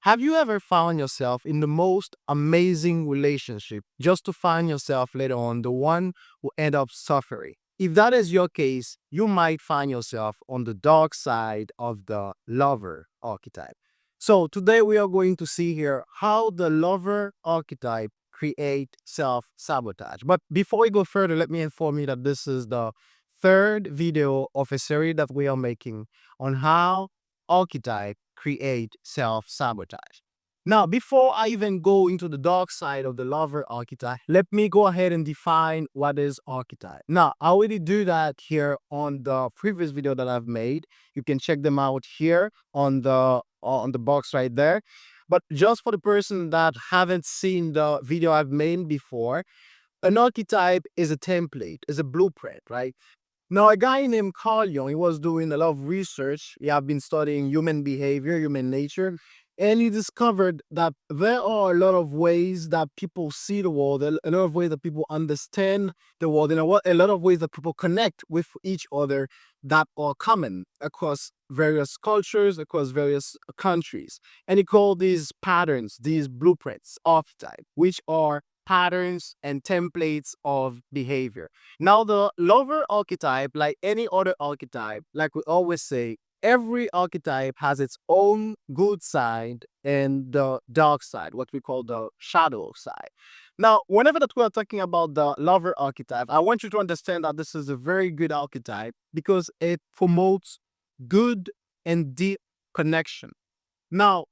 Have you ever found yourself in the most amazing relationship just to find yourself later on the one who end up suffering? If that is your case, you might find yourself on the dark side of the lover archetype. So today we are going to see here how the lover archetype create self-sabotage. But before we go further, let me inform you that this is the third video of a series that we are making on how archetype create self-sabotage. Now, before I even go into the dark side of the lover archetype, let me go ahead and define what is archetype. Now, I already do that here on the previous video that I've made. You can check them out here on the box right there. But just for the person that haven't seen the video I've made before, an archetype is a template, is a blueprint, right? Now, a guy named Carl Jung, he was doing a lot of research. He had been studying human behavior, human nature, and he discovered that there are a lot of ways that people see the world, a lot of ways that people understand the world, and a lot of ways that people connect with each other that are common across various cultures, across various countries. And he called these patterns, these blueprints, archetype, which are patterns and templates of behavior. Now, the lover archetype, like any other archetype, like we always say, every archetype has its own good side and the dark side, what we call the shadow side. Now, whenever that we are talking about the lover archetype, I want you to understand that this is a very good archetype because it promotes good and deep connection. Now,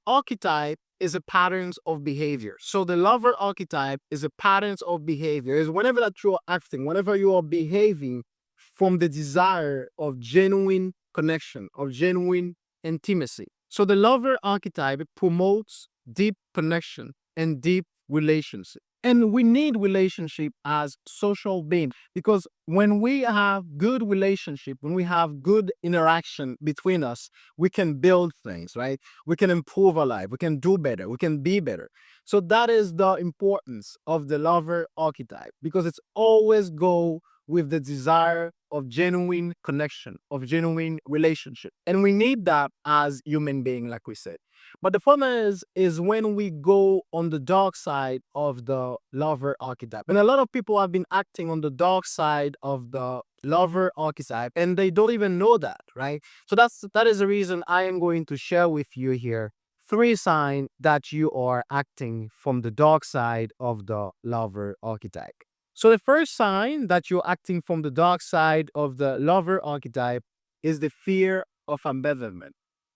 archetype is a patterns of behavior. So the lover archetype is a patterns of behavior. Is whenever that you are acting, whenever you are behaving from the desire of genuine connection, of genuine intimacy. So the lover archetype promotes deep connection and deep relationship. And we need relationship as social being because when we have good relationship, when we have good interaction between us, we can build things, right? We can improve our life. We can do better. We can be better. So that is the importance of the lover archetype because it's always go with the desire of genuine connection, of genuine relationship. And we need that as human being, like we said. But the problem is when we go on the dark side of the lover archetype. And a lot of people have been acting on the dark side of the lover archetype and they don't even know that, right? So that is the reason I am going to share with you here three signs that you are acting from the dark side of the lover archetype. So the first sign that you're acting from the dark side of the lover archetype is the fear of abandonment.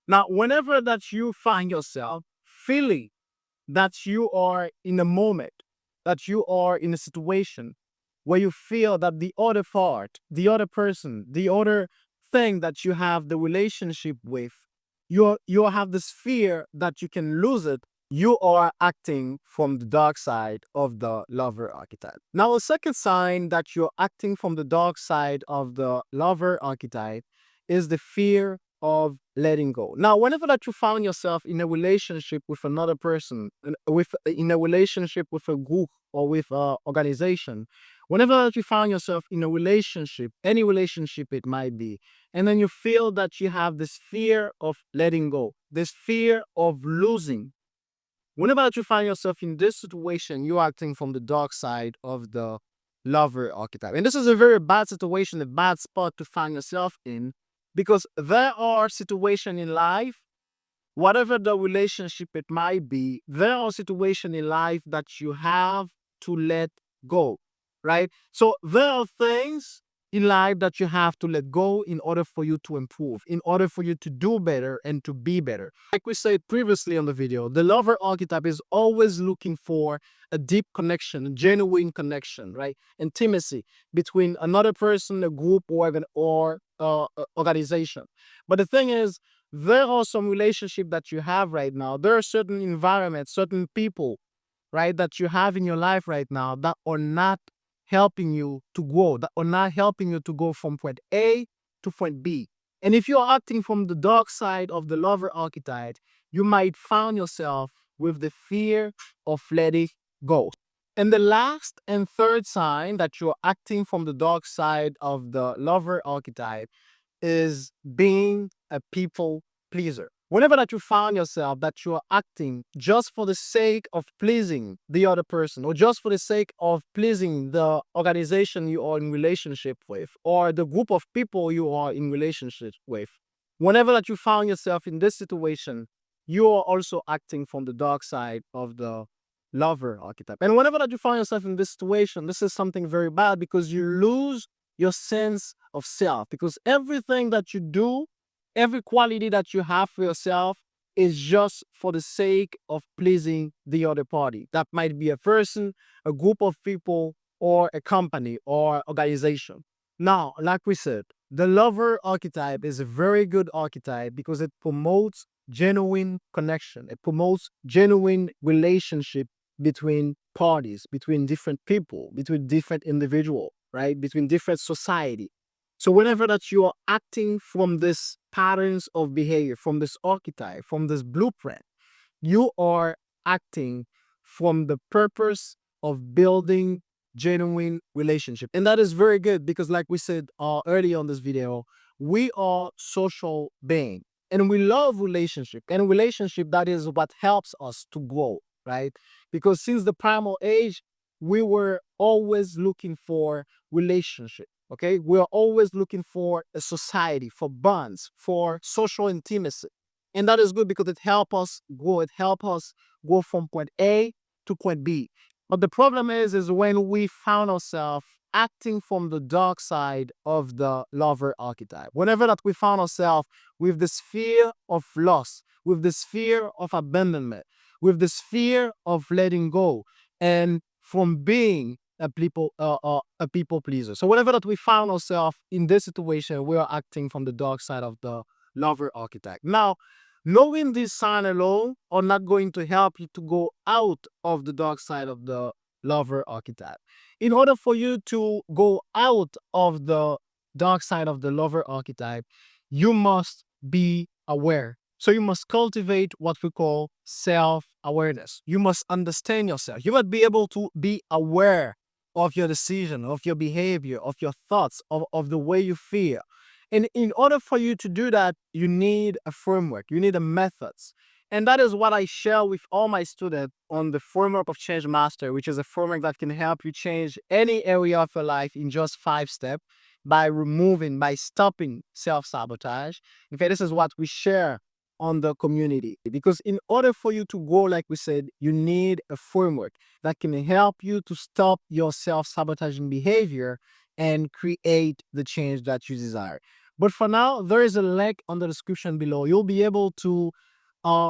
Now, whenever that you find yourself feeling that you are in a moment, that you are in a situation where you feel that the other part, the other person, the other thing that you have the relationship with, you have this fear that you can lose it, you are acting from the dark side of the lover archetype. Now, a second sign that you're acting from the dark side of the lover archetype is the fear of letting go. Now, whenever that you found yourself in a relationship with another person, in a relationship with a group or with an organization, whenever that you found yourself in a relationship, any relationship it might be, and then you feel that you have this fear of letting go, this fear of losing. Whenever that you find yourself in this situation, you're acting from the dark side of the lover archetype. And this is a very bad situation, a bad spot to find yourself in, because there are situations in life, whatever the relationship it might be, there are situations in life that you have to let go, right? So there are things in life that you have to let go in order for you to improve, in order for you to do better and to be better. Like we said previously on the video, the lover archetype is always looking for a deep connection, a genuine connection, right? Intimacy between another person, a group, or even organization. But the thing is, there are some relationship that you have right now. There are certain environments, certain people, right, that you have in your life right now that are not helping you to grow, that are not helping you to go from point A to point B. And if you're acting from the dark side of the lover archetype, you might find yourself with the fear of letting go. And the last and third sign that you're acting from the dark side of the lover archetype is being a people pleaser. Whenever that you found yourself that you are acting just for the sake of pleasing the other person, or just for the sake of pleasing the organization you are in relationship with, or the group of people you are in relationship with, whenever that you found yourself in this situation, you are also acting from the dark side of the lover archetype. And whenever that you find yourself in this situation, this is something very bad, because you lose your sense of self, because everything that you do, every quality that you have for yourself, is just for the sake of pleasing the other party. That might be a person, a group of people, or a company or organization. Now, like we said, the lover archetype is a very good archetype because it promotes genuine connection. It promotes genuine relationship between parties, between different people, between different individuals, right? Between different society. So whenever that you are acting from this patterns of behavior, from this archetype, from this blueprint, you are acting from the purpose of building genuine relationship. And that is very good because, like we said earlier on this video, we are social being and we love relationship. And relationship, that is what helps us to grow, right? Because since the primal age, we were always looking for relationship. Okay, we're always looking for a society, for bonds, for social intimacy. And that is good because it helps us grow. It helps us go from point A to point B. But the problem is when we found ourselves acting from the dark side of the lover archetype. Whenever that we found ourselves with this fear of loss, with this fear of abandonment, with this fear of letting go, and from being a people pleaser. So whenever that we found ourselves in this situation, we are acting from the dark side of the lover archetype. Now, knowing this sign alone are not going to help you to go out of the dark side of the lover archetype. In order for you to go out of the dark side of the lover archetype, you must be aware. So you must cultivate what we call self-awareness. You must understand yourself. You must be able to be aware of your decision, of your behavior, of your thoughts, of the way you feel. And in order for you to do that, you need a framework, you need a methods. And that is what I share with all my students on the framework of Change Master, which is a framework that can help you change any area of your life in just 5 steps by stopping self-sabotage. In fact, this is what we share on the community. Because in order for you to grow, like we said, you need a framework that can help you to stop your self-sabotaging behavior and create the change that you desire. But for now, there is a link on the description below. You'll be able to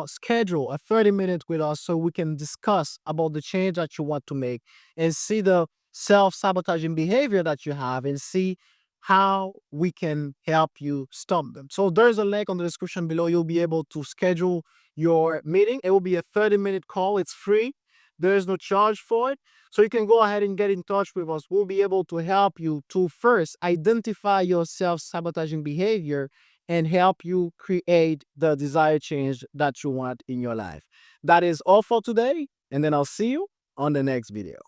schedule a 30-minute with us so we can discuss about the change that you want to make and see the self-sabotaging behavior that you have and see how we can help you stop them. So there's a link on the description below. You'll be able to schedule your meeting. It will be a 30-minute call. It's free. There's no charge for it. So you can go ahead and get in touch with us. We'll be able to help you to first identify your self-sabotaging behavior and help you create the desired change that you want in your life. That is all for today, and then I'll see you on the next video.